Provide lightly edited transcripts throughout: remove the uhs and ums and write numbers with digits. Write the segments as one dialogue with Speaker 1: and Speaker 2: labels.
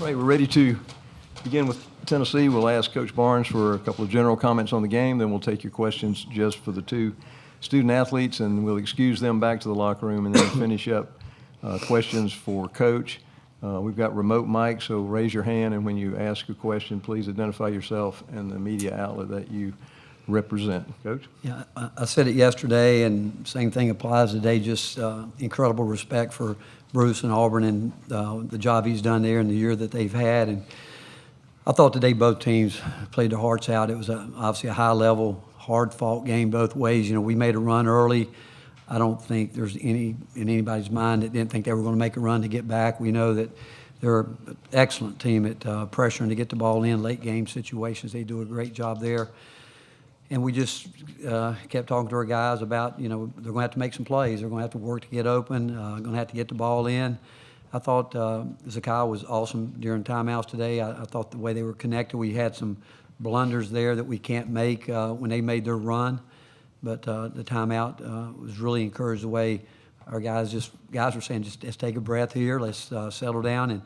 Speaker 1: Right, we're ready to begin with Tennessee. We'll ask Coach Barnes for a couple of general comments on the game, then we'll take your questions just for the two student athletes, and we'll excuse them back to the locker room and then finish up questions for Coach. We've got remote mics, so raise your hand, and when you ask a question, please identify yourself and the media outlet that you represent. Coach?
Speaker 2: Yeah, I said it yesterday, and same thing applies today. Just incredible respect for Bruce and Auburn and the job he's done there and the year that they've had. And I thought today both teams played their hearts out. It was obviously a high-level, hard-fought game both ways. You know, we made a run early. I don't think there's any in anybody's mind that didn't think they were going to make a run to get back. We know that they're an excellent team at pressuring to get the ball in late game situations. They do a great job there. And we just kept talking to our guys about, you know, they're going to have to make some plays. They're going to have to work to get open, going to have to get the ball in. I thought Zakai was awesome during timeouts today. I thought the way they were connected, we had some blunders there that we can't make when they made their run. But the timeout was really encouraged the way our guys were saying, just let's take a breath here, let's settle down.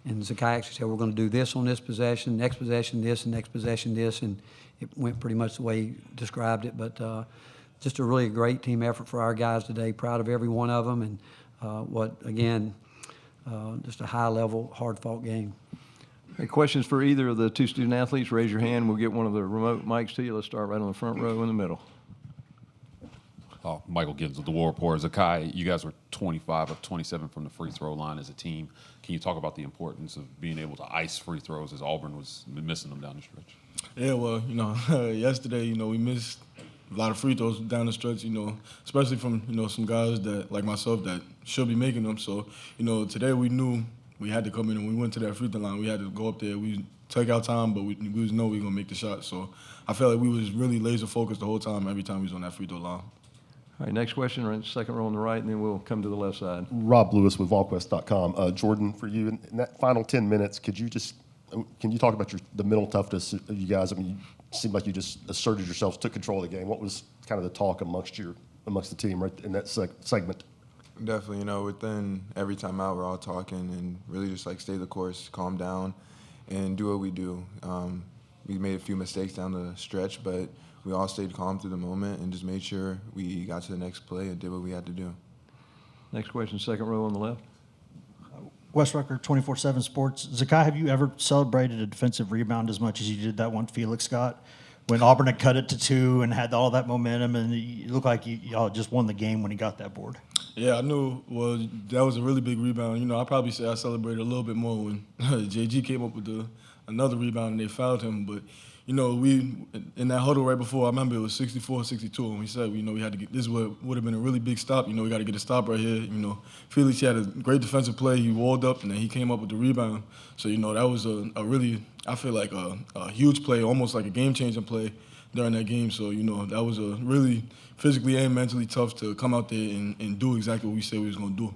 Speaker 2: And Zakai actually said, we're going to do this on this possession, next possession this, and next possession this. And it went pretty much the way he described it. But just a really great team effort for our guys today. Proud of every one of them. And just a high-level, hard-fought game.
Speaker 1: Hey, questions for either of the two student athletes? Raise your hand. We'll get one of the remote mics to you. Let's start right on the front row in the middle.
Speaker 3: Michael Gibbs with the War Report. Zakai, you guys were 25 of 27 from the free throw line as a team. Can you talk about the importance of being able to ice free throws as Auburn was missing them down the stretch?
Speaker 4: Yeah, well, yesterday, we missed a lot of free throws down the stretch, especially from, some guys that, like myself, that should be making them. So, today we knew we had to come in and we went to that free throw line. We had to go up there. We took our time, but we know we were going to make the shot. So I felt like we was really laser focused the whole time, every time we was on that free throw line.
Speaker 1: All right, next question, right, second row on the right, and then we'll come to the left side.
Speaker 5: Rob Lewis with VolQuest.com. Jordan, for you, in that final 10 minutes, can you talk about the mental toughness of you guys? I mean, it seemed like you just asserted yourselves, took control of the game. What was kind of the talk amongst the team right in that segment?
Speaker 6: Definitely, within every timeout, we're all talking and really just stay the course, calm down, and do what we do. We made a few mistakes down the stretch, but we all stayed calm through the moment and just made sure we got to the next play and did what we had to do.
Speaker 1: Next question, second row on the left.
Speaker 7: Wes Rucker, 24/7 Sports. Zakai, have you ever celebrated a defensive rebound as much as you did that one Felix got? When Auburn had cut it to 2 and had all that momentum, and it looked like y'all just won the game when he got that board.
Speaker 4: Yeah, I knew. Well, that was a really big rebound. I probably say I celebrated a little bit more when JG came up with another rebound and they fouled him. But, we in that huddle right before, I remember it was 64-62, and we said, we had to get this would have been a really big stop. We got to get a stop right here. Felix, he had a great defensive play. He walled up, and then he came up with the rebound. So, that was a really, I feel like a huge play, almost like a game-changing play during that game. So, that was a really physically and mentally tough to come out there and do exactly what we said we was going to do.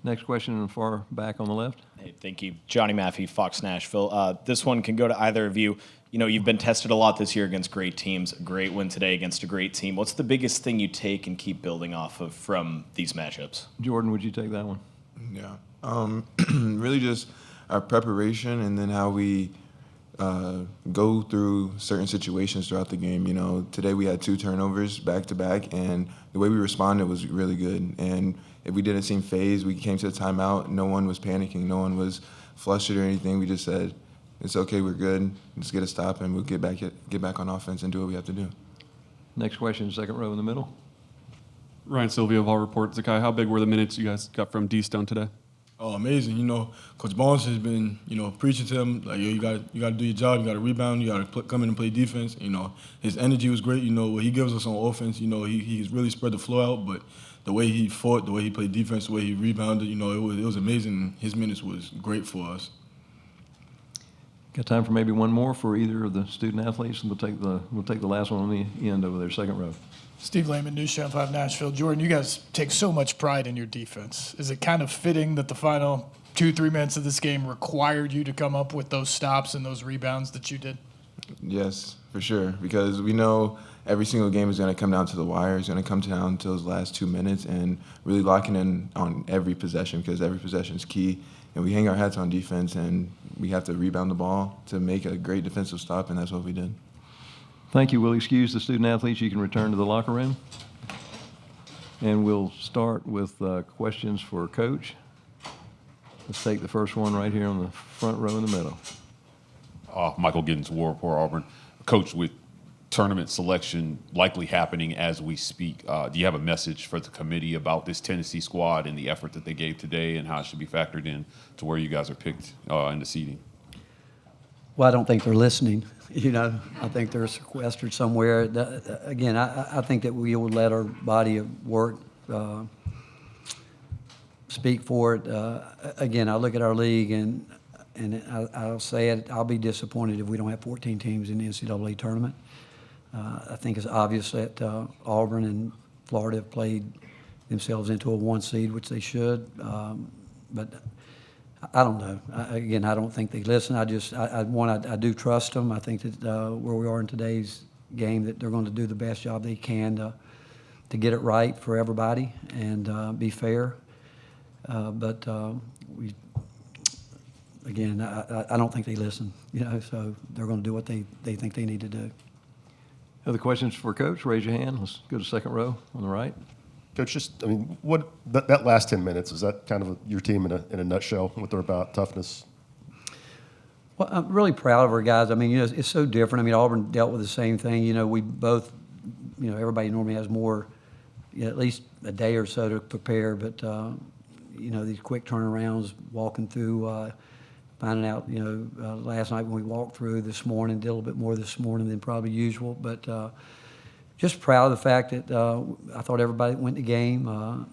Speaker 1: Next question in the far back on the left.
Speaker 8: Hey, thank you. Johnny Maffey, Fox Nashville. This one can go to either of you. You've been tested a lot this year against great teams. A great win today against a great team. What's the biggest thing you take and keep building off of from these matchups?
Speaker 1: Jordan, would you take that one?
Speaker 6: Yeah. Really just our preparation and then how we go through certain situations throughout the game. Today we had 2 turnovers back-to-back, and the way we responded was really good. And if we didn't seem phased, we came to the timeout, no one was panicking, no one was flustered or anything. We just said, it's okay, we're good, let's get a stop, and we'll get back on offense and do what we have to do.
Speaker 1: Next question, second row in the middle.
Speaker 9: Ryan Silvio of All Report. Zakai, how big were the minutes you guys got from D-Stone today?
Speaker 4: Oh, amazing. Coach Barnes has been, preaching to him, like, you got to do your job, you got to rebound, you got to come in and play defense. His energy was great. What he gives us on offense, he's really spread the floor out, but the way he fought, the way he played defense, the way he rebounded, it was amazing. His minutes was great for us.
Speaker 1: Got time for maybe one more for either of the student athletes, and we'll take the last one on the end over there, second row.
Speaker 10: Steve Lehman, News Channel 5 Nashville. Jordan, you guys take so much pride in your defense. Is it kind of fitting that the final 2-3 minutes of this game required you to come up with those stops and those rebounds that you did?
Speaker 6: Yes, for sure, because we know every single game is going to come down to the wire. It's going to come down to those last 2 minutes and really locking in on every possession, because every possession is key. and we hang our hats on defense, and we have to rebound the ball to make a great defensive stop, and that's what we did.
Speaker 1: Thank you. We'll excuse the student athletes. You can return to the locker room. And we'll start with questions for Coach. Let's take the first one right here on the front row in the middle.
Speaker 3: Michael Giddens, War Report, Auburn. Coach, with tournament selection likely happening as we speak, do you have a message for the committee about this Tennessee squad and the effort that they gave today and how it should be factored in to where you guys are picked in the seeding?
Speaker 2: Well, I don't think they're listening. I think they're sequestered somewhere. Again, I think that we will let our body of work speak for it. Again, I look at our league, and I'll say it, I'll be disappointed if we don't have 14 teams in the NCAA tournament. I think it's obvious that Auburn and Florida have played themselves into a 1 seed, which they should. But I don't know. Again, I don't think they listen. I do trust them. I think that where we are in today's game, that they're going to do the best job they can to get it right for everybody and be fair. But again, I don't think they listen. So they're going to do what they think they need to do.
Speaker 1: Other questions for Coach? Raise your hand. Let's go to second row on the right.
Speaker 5: Coach, what that last 10 minutes, is that kind of your team in a nutshell, what they're about, toughness?
Speaker 2: Well, I'm really proud of our guys. It's so different. Auburn dealt with the same thing. We both, everybody normally has more, at least a day or so to prepare, but, these quick turnarounds, walking through, finding out, last night when we walked through, this morning, did a little bit more this morning than probably usual, but just proud of the fact that I thought everybody went the game,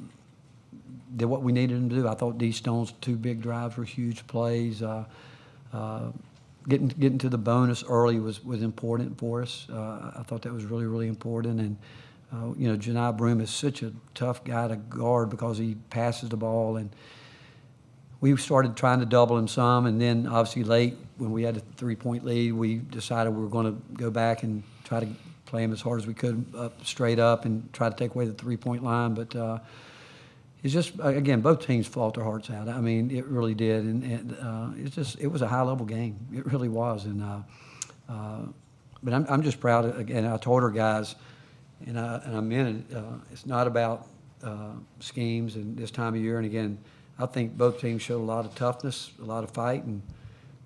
Speaker 2: did what we needed them to do. I thought D. Stone's 2 big drives were huge plays. Getting to the bonus early was important for us. I thought that was really, really important. And, Janai Broome is such a tough guy to guard because he passes the ball. And we started trying to double him some. And then, obviously, late when we had a 3-point lead, we decided we were going to go back and try to play him as hard as we could straight up and try to take away the 3-point line. But it's just, again, both teams fought their hearts out. It really did. And it was a high-level game. It really was. And but I'm just proud. Again, I told our guys, and I meant it, it's not about schemes and this time of year. And, again, I think both teams showed a lot of toughness, a lot of fight, and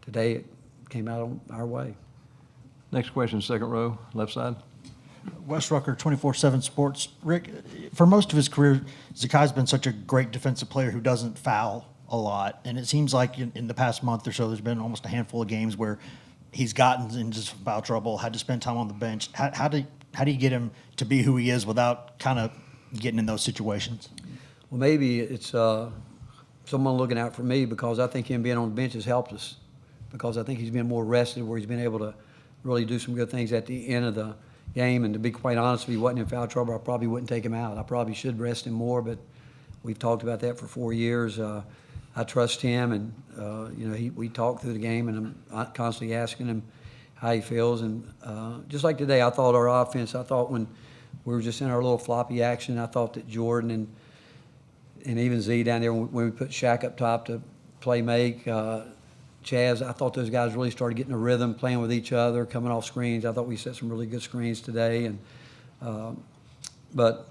Speaker 2: today it came out our way.
Speaker 1: Next question, second row, left side.
Speaker 7: Wes Rucker, 24/7 Sports. Rick, for most of his career, Zakai's been such a great defensive player who doesn't foul a lot. And it seems like in the past month or so, there's been almost a handful of games where he's gotten into some foul trouble, had to spend time on the bench. How do you get him to be who he is without kind of getting in those situations?
Speaker 2: Well, maybe it's someone looking out for me, because I think him being on the bench has helped us, because I think he's been more rested, where he's been able to really do some good things at the end of the game. And to be quite honest, if he wasn't in foul trouble, I probably wouldn't take him out. I probably should rest him more, but we've talked about that for 4 years. I trust him, and we talk through the game, and I'm constantly asking him how he feels. And just like today, I thought our offense, when we were just in our little floppy action, I thought that Jordan and even Z down there, when we put Shaq up top to play make, Chaz, I thought those guys really started getting a rhythm, playing with each other, coming off screens. I thought we set some really good screens today. And but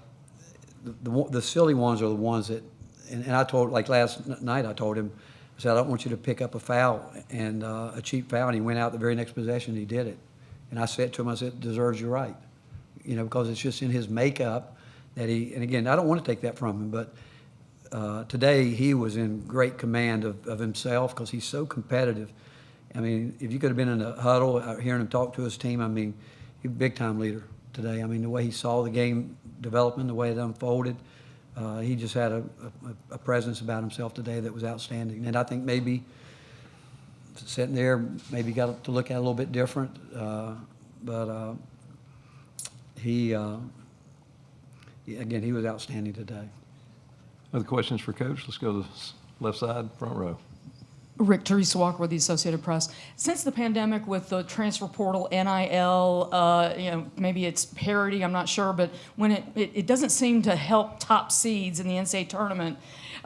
Speaker 2: the silly ones are the ones that, and I told, like last night, I told him, I said, I don't want you to pick up a foul, and a cheap foul. And he went out the very next possession, and he did it. And I said to him, I said, deserves your right, because it's just in his makeup that and again, I don't want to take that from him, but today he was in great command of himself, because he's so competitive. If you could have been in a huddle hearing him talk to his team, he's a big-time leader today. The way he saw the game development, the way it unfolded, he just had a presence about himself today that was outstanding. And I think maybe sitting there, maybe got to look at it a little bit different, but he was outstanding today.
Speaker 1: Other questions for Coach? Let's go to the left side, front row.
Speaker 11: Rick, Teresa Walker with the Associated Press. Since the pandemic, with the transfer portal, NIL, maybe it's parity, I'm not sure, but when it doesn't seem to help top seeds in the NCAA tournament,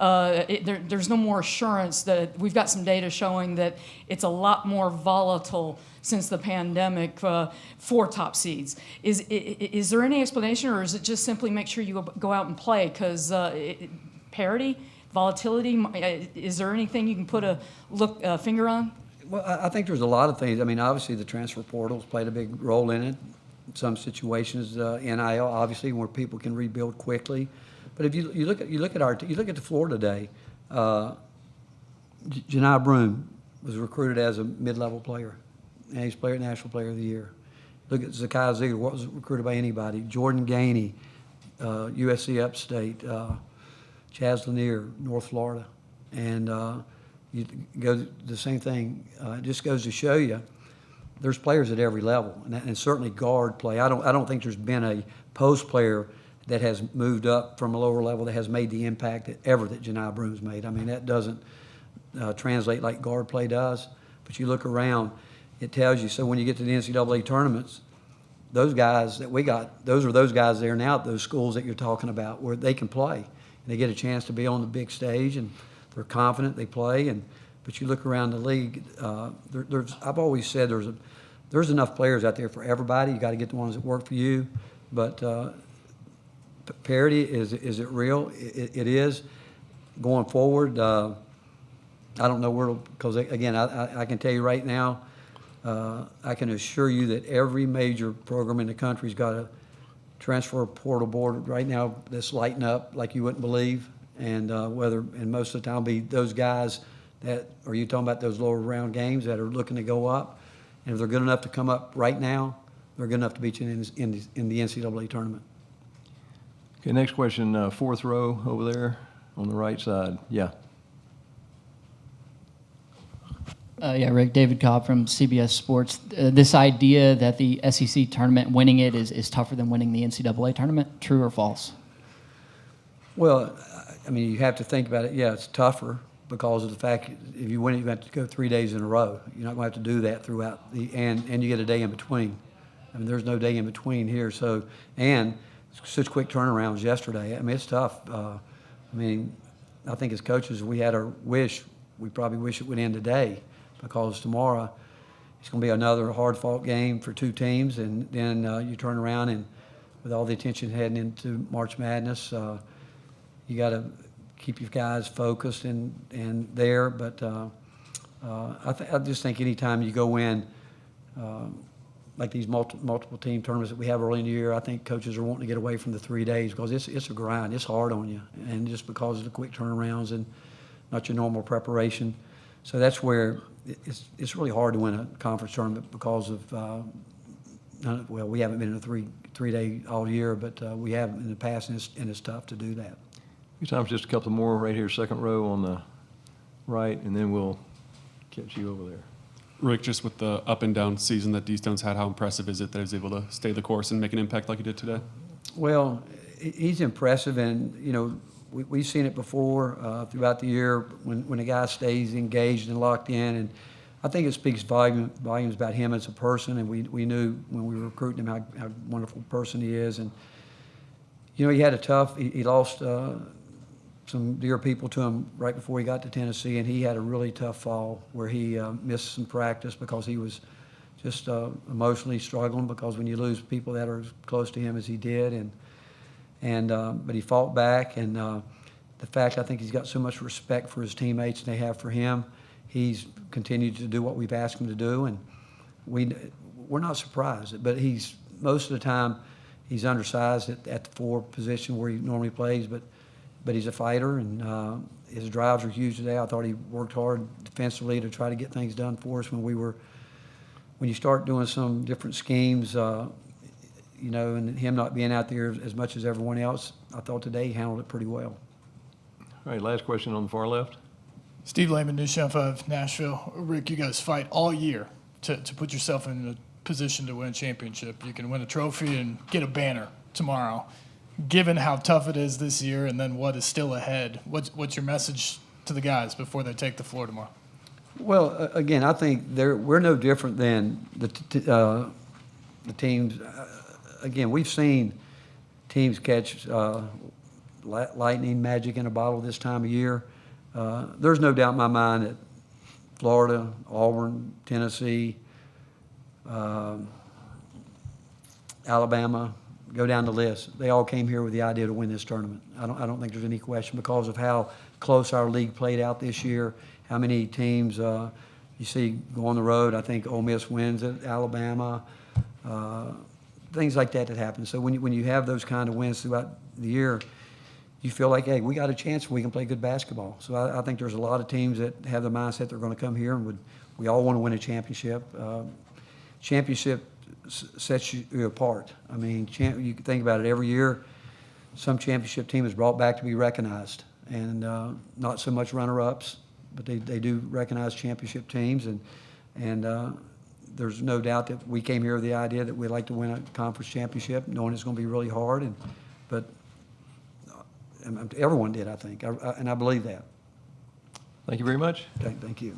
Speaker 11: there's no more assurance that we've got some data showing that it's a lot more volatile since the pandemic for top seeds. Is there any explanation, or is it just simply make sure you go out and play? Because parity, volatility, is there anything you can put a finger on?
Speaker 2: Well, I think there's a lot of things. I mean, obviously the transfer portal's played a big role in it. In some situations, NIL obviously where people can rebuild quickly. But if you look at the floor today, Janai Broome was recruited as a mid-level player, and he's National Player of the Year. Look at Zakai Zeigler, wasn't recruited by anybody. Jordan Gainey, USC Upstate, Chaz Lanier, North Florida, and you go the same thing. It just goes to show you there's players at every level, and certainly guard play. I don't think there's been a post player that has moved up from a lower level that has made the impact that Janai Broome's made. I mean, that doesn't translate like guard play does, but you look around, it tells you. So when you get to the NCAA tournaments, those guys that we got, those are those guys there now at those schools that you're talking about where they can play. And they get a chance to be on the big stage, and they're confident, they play. But you look around the league, I've always said there's enough players out there for everybody. You got to get the ones that work for you. But parity, is it real? It is. Going forward, I don't know where, because again, I can tell you right now, I can assure you that every major program in the country's got a transfer portal board right now that's lighting up like you wouldn't believe. And most of the time will be those guys that, are you talking about those lower round games that are looking to go up? And if they're good enough to come up right now, they're good enough to beat you in the NCAA tournament.
Speaker 1: Okay, next question, fourth row over there on the right side. Yeah.
Speaker 12: Rick, David Cobb from CBS Sports. This idea that the SEC tournament, winning it is tougher than winning the NCAA tournament, true or false?
Speaker 2: Well, I mean, you have to think about it. Yeah, it's tougher because of the fact if you win it, you have to go 3 days in a row. You're not going to have to do that throughout and you get a day in between. I mean, there's no day in between here. So, and such quick turnarounds yesterday. I mean, it's tough. I mean, I think as coaches, we had our wish. We probably wish it would end today, because tomorrow it's going to be another hard-fought game for two teams, and then you turn around and with all the attention heading into March Madness, you got to keep your guys focused and there. But I just think anytime you go in like these multiple team tournaments that we have early in the year, I think coaches are wanting to get away from the 3 days because it's a grind. It's hard on you, and just because of the quick turnarounds and not your normal preparation. So that's where it's really hard to win a conference tournament because of well, we haven't been in a three-day all year, but we have in the past, and it's tough to do that.
Speaker 1: Few times, just a couple more right here, second row on the right, and then we'll catch you over there.
Speaker 9: Rick, just with the up and down season that D-Stone's had, how impressive is it that he's able to stay the course and make an impact like he did today?
Speaker 2: Well, he's impressive, and we've seen it before throughout the year when a guy stays engaged and locked in, and I think it speaks volumes about him as a person, and we knew when we were recruiting him how wonderful a person he is. And he had a tough, he lost some dear people to him right before he got to Tennessee, and he had a really tough fall where he missed some practice because he was just emotionally struggling, because when you lose people that are as close to him as he did, but he fought back, and the fact, I think he's got so much respect for his teammates and they have for him. He's continued to do what we've asked him to do, and we're not surprised. But most of the time he's undersized at the 4 position where he normally plays, but he's a fighter, and his drives are huge today. I thought he worked hard defensively to try to get things done for us when you start doing some different schemes, and him not being out there as much as everyone else. I thought today he handled it pretty well.
Speaker 1: All right, last question on the far left.
Speaker 10: Steve Lehman, News Channel 5, Nashville. Rick, you guys fight all year to put yourself in a position to win a championship. You can win a trophy and get a banner tomorrow. Given how tough it is this year and then what is still ahead, what's your message to the guys before they take the floor tomorrow?
Speaker 2: Well, again, I think we're no different than the teams. Again, we've seen teams catch lightning magic in a bottle this time of year. There's no doubt in my mind that Florida, Auburn, Tennessee, Alabama, go down the list. They all came here with the idea to win this tournament. I don't think there's any question because of how close our league played out this year, how many teams you see go on the road. I think Ole Miss wins at Alabama, things like that happen. So when you have those kind of wins throughout the year, you feel like, hey, we got a chance. We can play good basketball. So I think there's a lot of teams that have the mindset they're going to come here and we all want to win a championship. Championship sets you apart. I mean, you can think about it. Every year, some championship team is brought back to be recognized, and not so much runner-ups, but they do recognize championship teams, and there's no doubt that we came here with the idea that we'd like to win a conference championship, knowing it's going to be really hard, but everyone did, I think, and I believe that.
Speaker 1: Thank you very much.
Speaker 2: Okay, thank you.